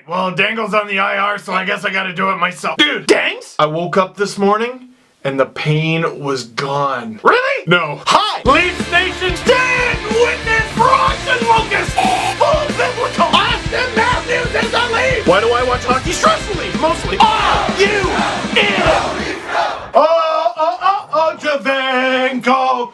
Alright, well, Dangle's on the IR, so I guess I gotta do it myself. Dude, Dangs? I woke up this morning and the pain was gone. Really? No. Hi! Leafs Nation, stand witness for Austin Lucas! Full biblical! Austin Matthews is the Leaf! Why do I watch hockey? Stressfully, mostly. Javenko!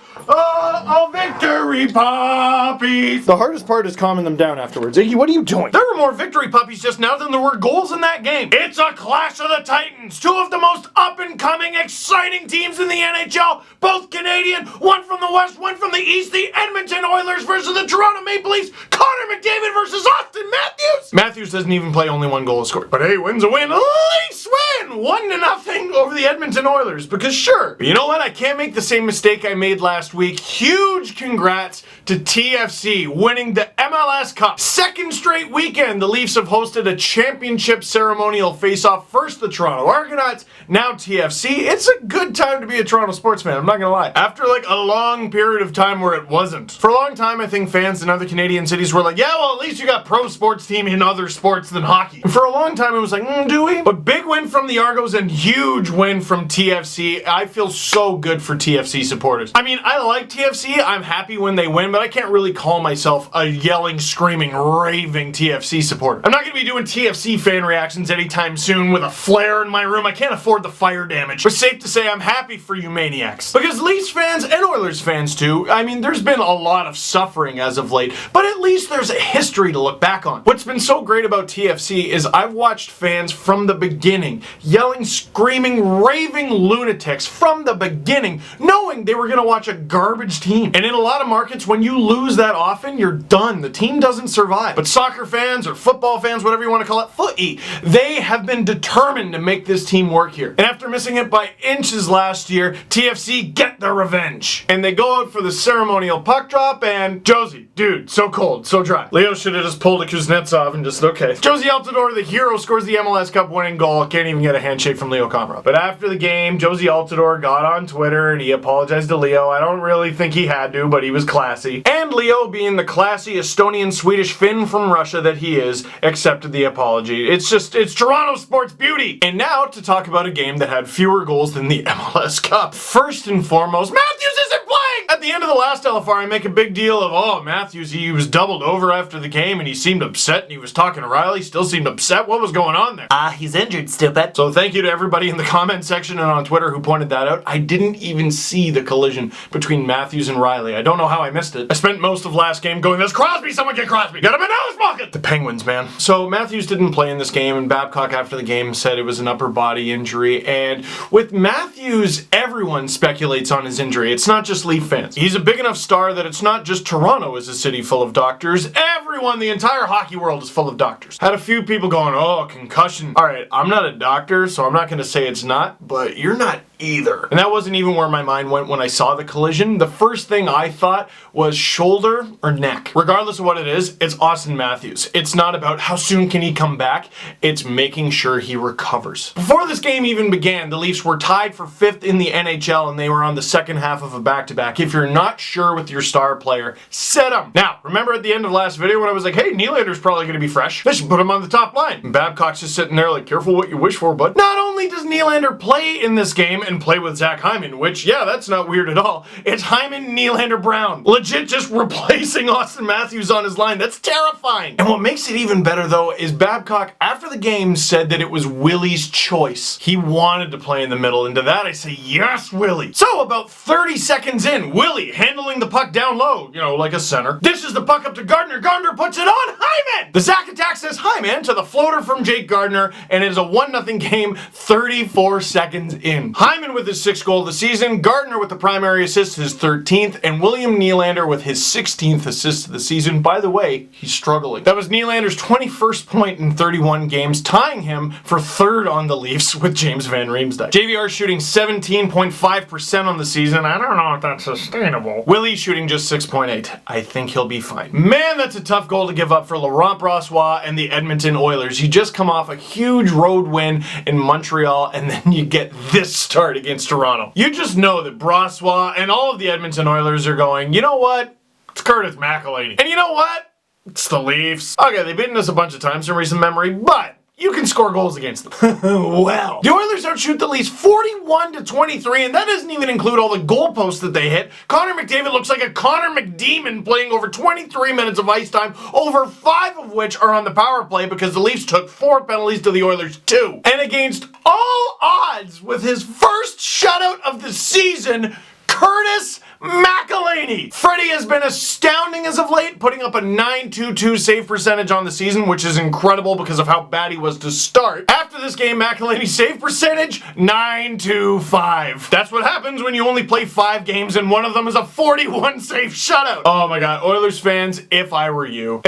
Victory puppies! The hardest part is calming them down afterwards. Iggy, what are you doing? There were more victory puppies just now than there were goals in that game. It's a clash of the Titans. Two of the most up-and-coming, exciting teams in the NHL. Both Canadian. One from the West, one from the East. The Edmonton Oilers versus the Toronto Maple Leafs. Connor McDavid versus Austin Matthews. Matthews doesn't even play, only one goal scored. But hey, win's a win. Leafs win! 1-0 over the Edmonton Oilers. Because sure, but you know what? I can't make the same mistake I made last week. Huge congrats to TFC winning the MLS Cup. Second straight weekend, the Leafs have hosted a championship ceremonial face-off. First the Toronto Argonauts, now TFC. It's a good time to be a Toronto sports fan, I'm not gonna lie. After like a long period of time where it wasn't. For a long time, I think fans in other Canadian cities were like, yeah, well, at least you got pro sports team in other sports than hockey. And for a long time, it was like, do we? But big win from the Argos and huge win from TFC. I feel so good for TFC supporters. I mean, I like TFC. I'm happy when they win, but I can't really call myself a yelling, screaming, raving TFC supporter. I'm not going to be doing TFC fan reactions anytime soon with a flare in my room. I can't afford the fire damage. But safe to say I'm happy for you maniacs. Because Leafs fans and Oilers fans too, I mean, there's been a lot of suffering as of late, but at least there's a history to look back on. What's been so great about TFC is I've watched fans from the beginning, yelling, screaming, raving lunatics from the beginning, knowing they were going to watch a garbage team. And in a lot of markets, when you lose that often, you're done. The team doesn't survive. But soccer fans or football fans, whatever you want to call it, footy, they have been determined to make this team work here. And after missing it by inches last year, TFC get their revenge. And they go out for the ceremonial puck drop and Josie, dude, so cold, so dry. Leo should have just pulled a Kuznetsov and just, okay. Josie Altidore, the hero, scores the MLS Cup winning goal. Can't even get a handshake from Leo Komarov. But after the game, Josie Altidore got on Twitter and he apologized to Leo. I don't really think he had to, but he was classy. And Leo, being the classy Estonian, Swedish, Finn from Russia that he is, accepted the apology. It's Toronto sports beauty. And now to talk about a game that had fewer goals than the MLS Cup. First and foremost, Matthews isn't playing! At the end of the last LFR, I make a big deal of, oh, Matthews, he was doubled over after the game and he seemed upset and he was talking to Riley, still seemed upset. What was going on there? He's injured, stupid. So thank you to everybody in the comment section and on Twitter who pointed that out. I didn't even see the collision between Matthews and Riley. I don't know how I missed it. I spent most of last game going, there's Crosby, someone get Crosby. Get him in his pocket. The Penguins, man. So Matthews didn't play in this game and Babcock after the game said it was an upper body injury. And with Matthews, everyone speculates on his injury. It's not just Leaf fans. He's a big enough star that it's not just Toronto is a city full of doctors. Everyone, the entire hockey world is full of doctors. Had a few people going, oh, concussion. All right, I'm not a doctor, so I'm not going to say it's not, but you're not either. And that wasn't even where my mind went when I saw the collision. The first thing I thought was shoulder or neck. Regardless of what it is, it's Austin Matthews. It's not about how soon can he come back, it's making sure he recovers. Before this game even began, the Leafs were tied for 5th in the NHL and they were on the second half of a back-to-back. If you're not sure with your star player, set him. Now, remember at the end of last video when I was like, hey, Nylander's probably going to be fresh. They should put him on the top line. And Babcock's just sitting there like, careful what you wish for, bud. Not only does Nylander play in this game and play with Zach Hyman, which, yeah, that's not weird at all. It's Hyman, Nylander, Brown. Legit just replacing Austin Matthews on his line. That's terrifying. And what makes it even better, though, is Babcock, after the game, said that it was Willie's choice. He wanted to play in the middle, and to that I say, yes, Willie. So, about 30 seconds in, Willie handling the puck down low, you know, like a center. Dishes the puck up to Gardner. Gardner puts it on Hyman! The Zach attack says Hyman to the floater from Jake Gardner, and it is a 1-0 game 34 seconds in. Hyman with his 6th goal of the season, Gardner with the primary assist, his 13th, and William Nylander with his 16th assist of the season. By the way, he's struggling. That was Nylander's 21st point in 31 games, tying him for 3rd on the Leafs with James Van Riemsdyk. JVR shooting 17.5% on the season. I don't know if that's sustainable. Willie shooting just 6.8. I think he'll be fine. Man, that's a tough goal to give up for Laurent Brossoit and the Edmonton Oilers. You just come off a huge road win in Montreal, and then you get this start against Toronto. You just know that Brossoit and all of the Edmonton Oilers are going, you know what? It's Curtis McElhinney. And you know what? It's the Leafs. Okay, they've beaten us a bunch of times in recent memory, but you can score goals against them. Well, the Oilers outshoot the Leafs 41-23, and that doesn't even include all the goalposts that they hit. Connor McDavid looks like a Connor McDemon playing over 23 minutes of ice time, over 5 of which are on the power play because the Leafs took 4 penalties to the Oilers 2. And against all odds, with his first shutout of the season, Curtis McElhinney. Freddie has been astounding as of late, putting up a .922 save percentage on the season, which is incredible because of how bad he was to start. After this game, McElhinney's save percentage, .925. That's what happens when you only play 5 games and one of them is a 41 save shutout. Oh my god, Oilers fans, if I were you,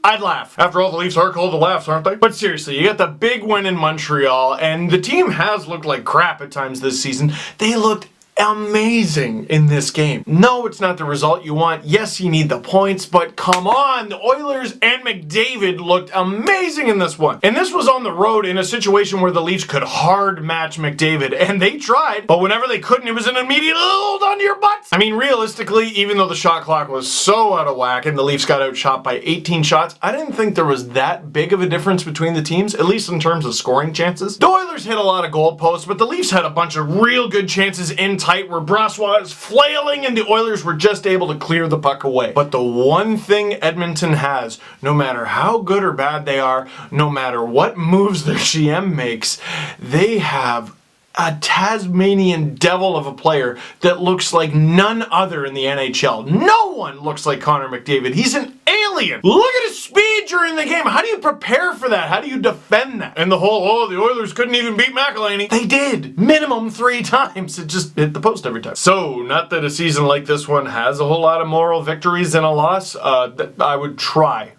I'd laugh. After all, the Leafs are called the laughs, aren't they? But seriously, you got the big win in Montreal, and the team has looked like crap at times this season. They looked amazing in this game. No, it's not the result you want. Yes, you need the points, but come on, the Oilers and McDavid looked amazing in this one. And this was on the road in a situation where the Leafs could hard match McDavid, and they tried, but whenever they couldn't, it was an immediate hold on to your butts. I mean, realistically, even though the shot clock was so out of whack and the Leafs got outshot by 18 shots, I didn't think there was that big of a difference between the teams, at least in terms of scoring chances. The Oilers hit a lot of goal posts, but the Leafs had a bunch of real good chances in tight where Brassois was flailing and the Oilers were just able to clear the puck away. But the one thing Edmonton has, no matter how good or bad they are, no matter what moves their GM makes, they have a Tasmanian devil of a player that looks like none other in the NHL. No one looks like Connor McDavid. He's an alien. Look at his speed during the game. How do you prepare for that? How do you defend that? And the whole, the Oilers couldn't even beat McElhinney. They did. Minimum 3 times. It just hit the post every time. So, not that a season like this one has a whole lot of moral victories and a loss. I would try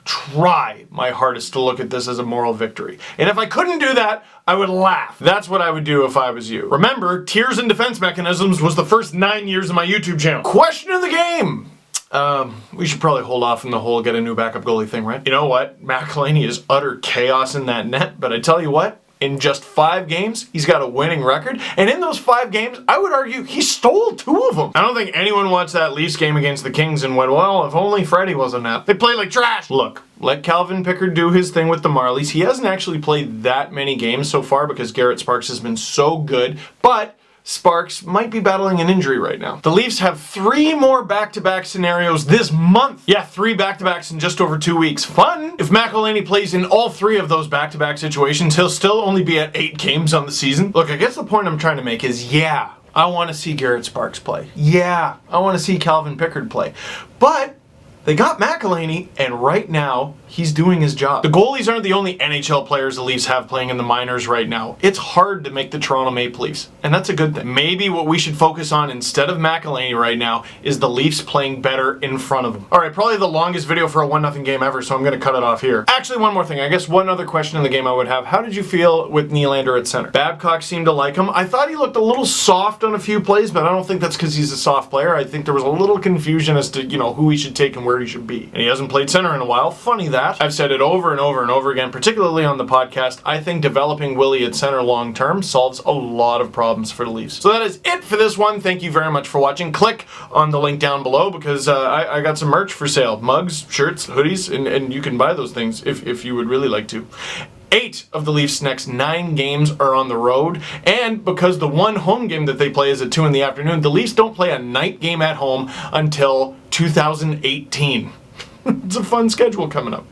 my hardest to look at this as a moral victory. And if I couldn't do that, I would laugh. That's what I would do if I was you. Remember, tiers and defense mechanisms was the first 9 years of my YouTube channel. Question of the game. We should probably hold off on the whole get a new backup goalie thing, right? You know what? McElhinney is utter chaos in that net, but I tell you what, in just 5 games, he's got a winning record. And in those 5 games, I would argue he stole 2 of them. I don't think anyone watched that Leafs game against the Kings and went, well, if only Freddie wasn't that. They played like trash. Look, let Calvin Pickard do his thing with the Marlies. He hasn't actually played that many games so far because Garrett Sparks has been so good, but Sparks might be battling an injury right now. The Leafs have 3 more back-to-back scenarios this month. Yeah, 3 back-to-backs in just over 2 weeks. Fun! If McElhinney plays in all 3 of those back-to-back situations, he'll still only be at 8 games on the season. Look, I guess the point I'm trying to make is, yeah, I want to see Garrett Sparks play. Yeah, I want to see Calvin Pickard play. But they got McElhinney, and right now, he's doing his job. The goalies aren't the only NHL players the Leafs have playing in the minors right now. It's hard to make the Toronto Maple Leafs, and that's a good thing. Maybe what we should focus on instead of McElhinney right now is the Leafs playing better in front of them. Alright, probably the longest video for a 1-0 game ever, so I'm going to cut it off here. Actually, one more thing. I guess one other question in the game I would have. How did you feel with Nylander at center? Babcock seemed to like him. I thought he looked a little soft on a few plays, but I don't think that's because he's a soft player. I think there was a little confusion as to, who he should take and where he should be. And he hasn't played center in a while. Funny that. I've said it over and over and over again, particularly on the podcast. I think developing Willie at center long term solves a lot of problems for the Leafs. So that is it for this one. Thank you very much for watching. Click on the link down below because I got some merch for sale. Mugs, shirts, hoodies, and you can buy those things if you would really like to. 8 of the Leafs' next 9 games are on the road, and because the one home game that they play is at 2 in the afternoon, the Leafs don't play a night game at home until 2018. It's a fun schedule coming up.